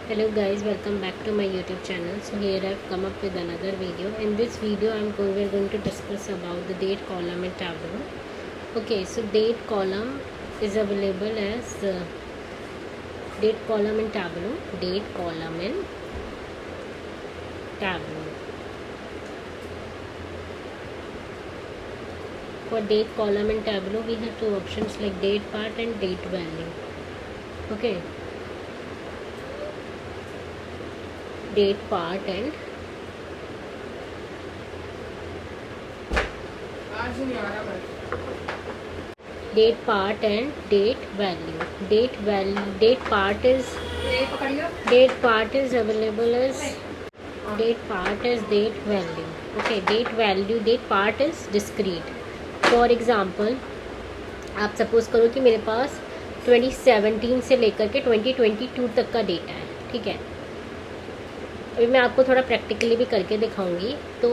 Hello guys, welcome back to my YouTube channel. So here I've come up with another video. In this video we're going to discuss about the date column in Tableau. Okay, so date column is available as date column in Tableau. Date column in Tableau. For date column in Tableau we have two options like date part and date value. Okay, date part and date part and date value. Date part is available as date part as date value. Okay, date part is discrete. For example आप suppose करो कि मेरे पास 2017 से लेकर के 2022 तक का data है, ठीक है। अभी मैं आपको थोड़ा प्रैक्टिकली भी करके दिखाऊंगी। तो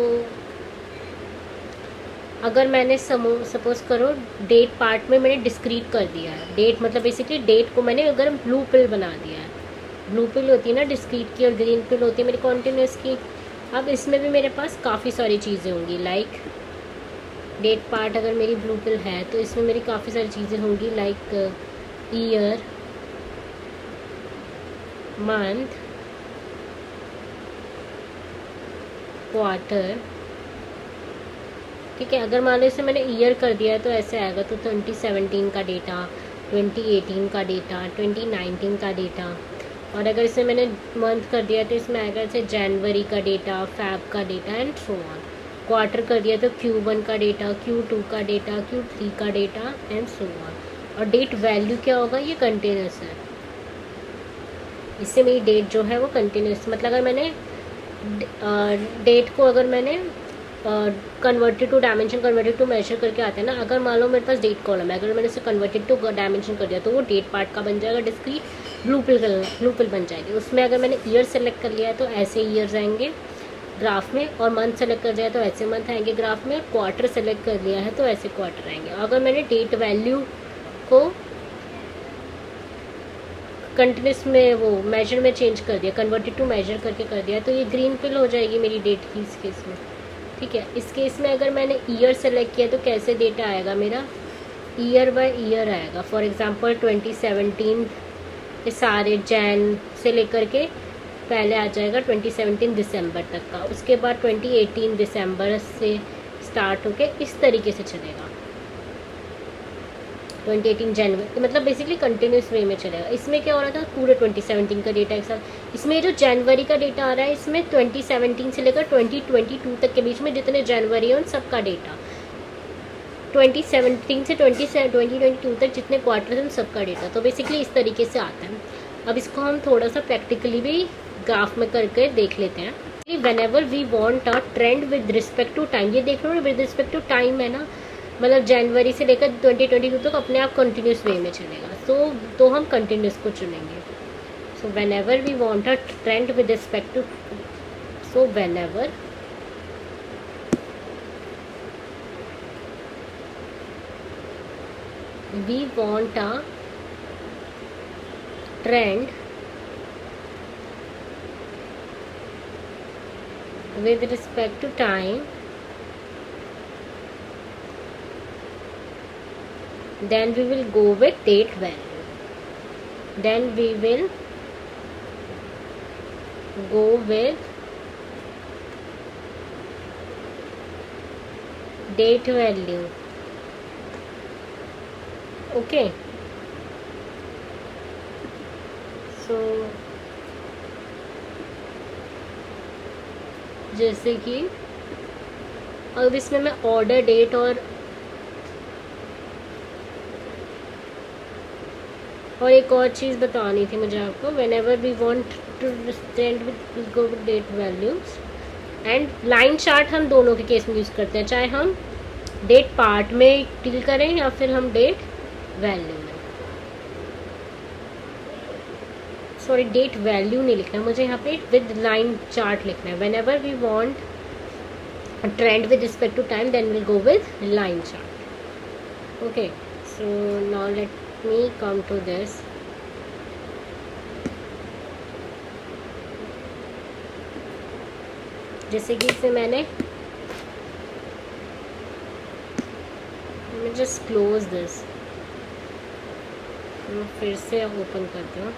अगर मैंने सपोज़ करो डेट पार्ट में मैंने डिस्क्रीट कर दिया है, डेट मतलब बेसिकली डेट को मैंने अगर ब्लू पिल बना दिया है। ब्लू पिल होती है ना डिस्क्रीट की, और ग्रीन पिल होती है मेरी कॉन्टिन्यूस की। अब इसमें भी मेरे पास काफ़ी सारी चीज़ें होंगी। लाइक डेट पार्ट अगर मेरी ब्लू पिल है तो इसमें मेरी काफ़ी सारी चीज़ें होंगी, लाइक ईयर, मंथ, क्वार्टर, ठीक है। अगर मान लो इसे मैंने ईयर कर दिया है तो ऐसे आएगा, तो 2017 का डेटा, 2018 का डेटा, 2019 का डेटा। और अगर इसे मैंने मंथ कर दिया तो इसमें आएगा जैसे जनवरी का डेटा, फैब का data and so on. Quarter कर दिया तो Q1 का डेटा, Q2 का डेटा, Q3 का डेटा एंड सो ऑन। और डेट वैल्यू क्या होगा, ये कंटिन्यूस है। इससे मेरी डेट जो है वो कंटिन्यूस, मतलब अगर मैंने डेट को अगर मैंने converted to dimension, converted to measure करके आते हैं ना। अगर मान लो मेरे पास डेट कॉलम है, अगर मैंने इसे कन्वर्टेड टू डायमेंशन कर दिया तो वो डेट पार्ट का बन जाएगा, डिस्क्रीट ब्लू पिल बन जाएगी। उसमें अगर मैंने ईयर सेलेक्ट कर लिया है तो ऐसे ईयर्स आएंगे ग्राफ में, और मंथ सेलेक्ट कर लिया है तो ऐसे मंथ आएंगे ग्राफ में, क्वार्टर सेलेक्ट कर लिया है तो ऐसे क्वार्टर आएंगे। अगर मैंने डेट वैल्यू को कंटिन्यूस में वो मेजर में चेंज कर दिया, कन्वर्टेड टू मेजर करके कर दिया, तो ये ग्रीन पिल हो जाएगी मेरी डेट की इस केस में, ठीक है। इस केस में अगर मैंने ईयर सेलेक्ट किया तो कैसे डेटा आएगा मेरा, ईयर बाय ईयर आएगा। फॉर एग्जांपल 2017 के सारे जैन से लेकर के पहले आ जाएगा 2017 दिसंबर तक का, उसके बाद 2018 दिसंबर से स्टार्ट होके इस तरीके से चलेगा, 2018 जनवरी, मतलब बेसिकली कंटिन्यूस वे में चलेगा। इसमें क्या हो रहा था, पूरे 2017 का डेटा एक साथ। इसमें जो जनवरी का डेटा आ रहा है, इसमें 2017 से लेकर 2022 तक के बीच में जितने जनवरी है उन सब का डेटा, 2017 से 2022 तक जितने क्वार्टर हैं उन सब का डेटा। तो बेसिकली इस तरीके से आता है। अब इसको हम थोड़ा सा प्रैक्टिकली भी ग्राफ में करके देख लेते हैं। Whenever we want a trend with respect to time, ये देख लो ना, विद रिस्पेक्ट टू टाइम है ना, मतलब जनवरी से लेकर 2022 तक अपने आप कंटिन्यूस वे में चलेगा। तो हम कंटिन्यूस को चुनेंगे। So whenever we want a trend with respect to, so whenever we want a trend with respect to time, then we will go with date value, then we will go with date value. Okay, so जैसे कि अब इसमें मैं order date और एक और चीज़ बतानी थी मुझे आपको। Whenever we want to trend with go with date values and line chart, हम दोनों के केस में यूज़ करते हैं, चाहे हम डेट पार्ट में डील करें या फिर हम डेट वैल्यू में। सॉरी, डेट वैल्यू नहीं लिखना मुझे, यहाँ पे विद लाइन चार्ट लिखना है। Whenever we want a trend with respect to time, then we'll go with line chart. Okay, so now let me come to this. जैसे कि इसे मैंने जस्ट क्लोज दिस, मैं फिर से ओपन करती हूँ।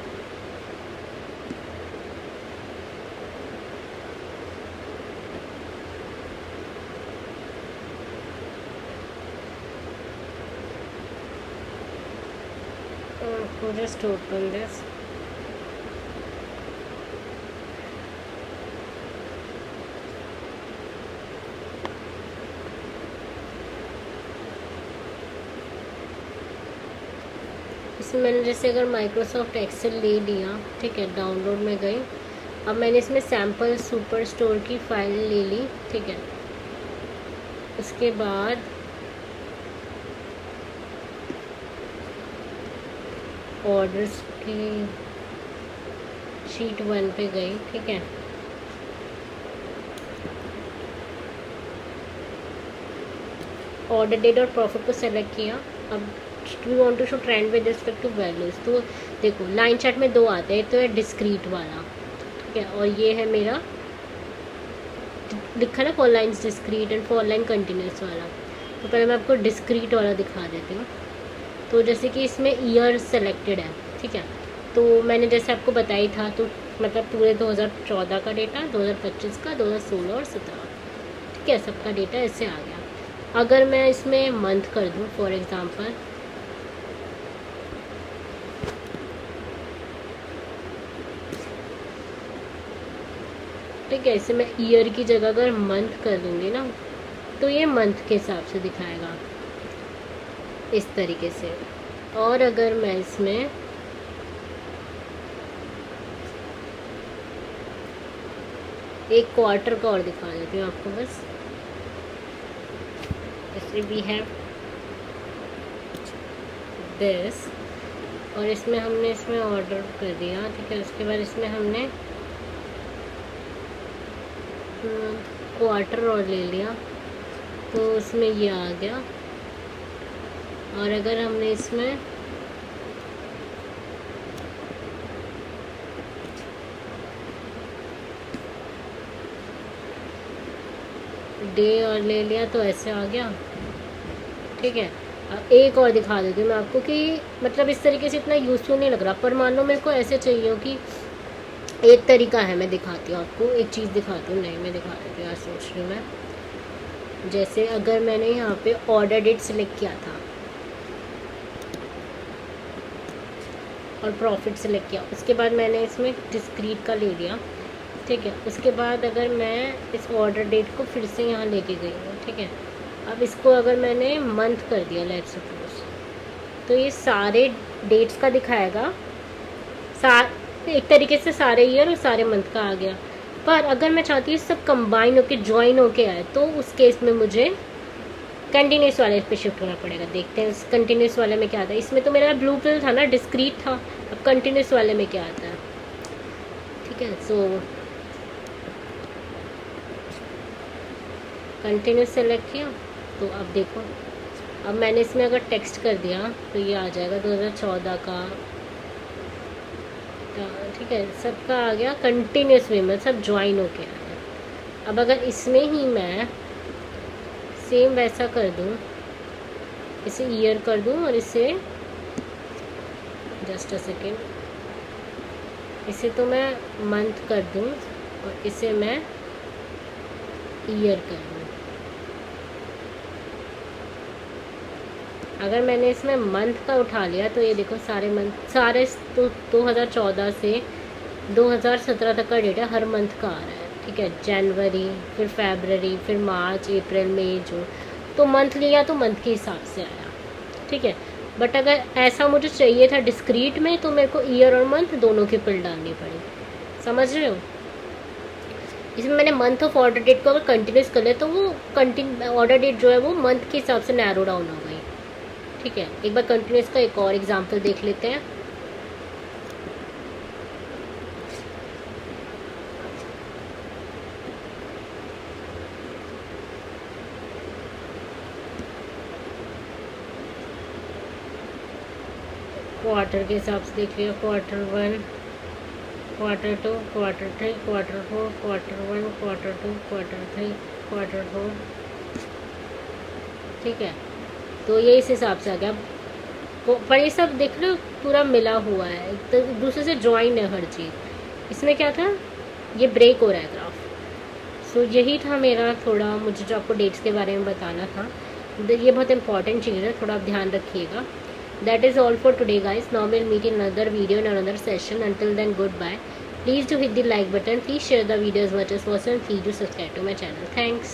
Just open this. इसमें मैंने जैसे अगर माइक्रोसॉफ्ट एक्सेल ले लिया, ठीक है, डाउनलोड में गई, अब मैंने इसमें सैम्पल सुपर स्टोर की फाइल ले ली, ठीक है। उसके बाद ऑर्डर्स की शीट 1 पे गई, ठीक है। ऑर्डर डेट और प्रॉफिट को सेलेक्ट किया। अब we want to show trend with respect to values, तो देखो लाइन चार्ट में 2 आते हैं, तो है डिस्क्रीट वाला, ठीक है, और ये है मेरा लिखा ना 4 lines discrete and 4 line continuous वाला। तो पहले मैं आपको डिस्क्रीट वाला दिखा देती हूँ। तो जैसे कि इसमें ईयर सेलेक्टेड है, ठीक है, तो मैंने जैसे आपको बताई था, तो मतलब पूरे 2014 का डेटा, 2025 का, 2016 और 17, ठीक है, सबका डेटा ऐसे आ गया। अगर मैं इसमें मंथ कर दूँ फॉर एग्ज़ाम्पल, ठीक है, इसे मैं ईयर की जगह अगर मंथ कर दूँगी ना, तो ये मंथ के हिसाब से दिखाएगा इस तरीके से। और अगर मैं इसमें एक क्वार्टर का और दिखा देती हूँ आपको बस, जैसे वी हैव दिस, और इसमें हमने इसमें ऑर्डर कर दिया, ठीक है। उसके बाद इसमें हमने क्वार्टर और ले लिया, तो उसमें ये आ गया। और अगर हमने इसमें डे और ले लिया, तो ऐसे आ गया, ठीक है। अब एक और दिखा देती हूँ मैं आपको कि मतलब इस तरीके से इतना यूज़फुल नहीं लग रहा, पर मान लो मेरे को ऐसे चाहिए हो कि एक तरीका है, मैं दिखाती हूँ आपको, एक चीज़ दिखाती हूँ, नहीं मैं दिखा देती हूँ, यार सोच रही हूँ मैं। जैसे अगर मैंने यहाँ पे ऑर्डर डेट सेलेक्ट किया था और प्रॉफिट सेलेक्ट किया, उसके बाद मैंने इसमें डिस्क्रीट का ले लिया, ठीक है। उसके बाद अगर मैं इस ऑर्डर डेट को फिर से यहाँ लेके गई हूँ, ठीक है। अब इसको अगर मैंने मंथ कर दिया लेट्स सपोज, तो ये सारे डेट्स का दिखाएगा, एक तरीके से सारे ईयर और सारे मंथ का आ गया। पर अगर मैं चाहती हूँ सब कंबाइन होके ज्वाइन होके आए, तो उस केस में मुझे कंटिन्यूस वाले पे शिफ्ट होना पड़ेगा। देखते हैं इस कंटिन्यूस वाले में क्या आता है। इसमें तो मेरा ब्लू पिल था ना, डिस्क्रीट था, अब कंटिन्यूस वाले में क्या आता है, ठीक है। सो कंटिन्यूस सेलेक्ट किया, तो अब देखो, अब मैंने इसमें अगर टेक्स्ट कर दिया तो ये आ जाएगा 2014 का, ठीक है, सबका आ गया कंटिन्यूस वे में, सब ज्वाइन होके आया। अब अगर इसमें ही मैं सेम वैसा कर दूं, इसे ईयर कर दूं और इसे जस्ट अ सेकेंड, इसे तो मैं मंथ कर दूं और इसे मैं ईयर कर दूं। अगर मैंने इसमें मंथ का उठा लिया, तो ये देखो सारे मंथ, सारे तो 2014 से 2017 तक का डेटा हर मंथ का आ रहा है, ठीक है। जनवरी, फिर फरवरी, फिर मार्च, अप्रैल, मई, जून, तो मंथ लिया तो मंथ के हिसाब से आया, ठीक है। बट अगर ऐसा मुझे चाहिए था डिस्क्रीट में, तो मेरे को ईयर और मंथ दोनों की पिल डालनी पड़ी, समझ रहे हो। इसमें मैंने मंथ ऑफ ऑर्डर डेट को अगर कंटिन्यूस कर लिया, तो वो ऑर्डर डेट जो है वो मंथ के हिसाब से नैरो डाउन हो गई, ठीक है। एक बार कंटिन्यूस का एक और एग्जांपल देख लेते हैं। क्वार्टर के हिसाब से देख लिया, quarter 1, Q2, Q3, Q4, Q1, Q2, Q3, Q4, ठीक है। तो ये इस हिसाब से आ गया। पर ये सब देख लो पूरा मिला हुआ है, तो एक दूसरे से ज्वाइन है हर चीज़। इसमें क्या था, ये ब्रेक हो रहा है ग्राफ। सो यही था मेरा थोड़ा, मुझे जो आपको डेट्स के बारे में बताना था। ये बहुत इंपॉर्टेंट चीज़ है, थोड़ा आप ध्यान रखिएगा। That is all for today, guys. Now we'll meet in another video in another session. Until then, goodbye. Please do hit the like button. Please share the video as much as possible. Please do subscribe to my channel. Thanks.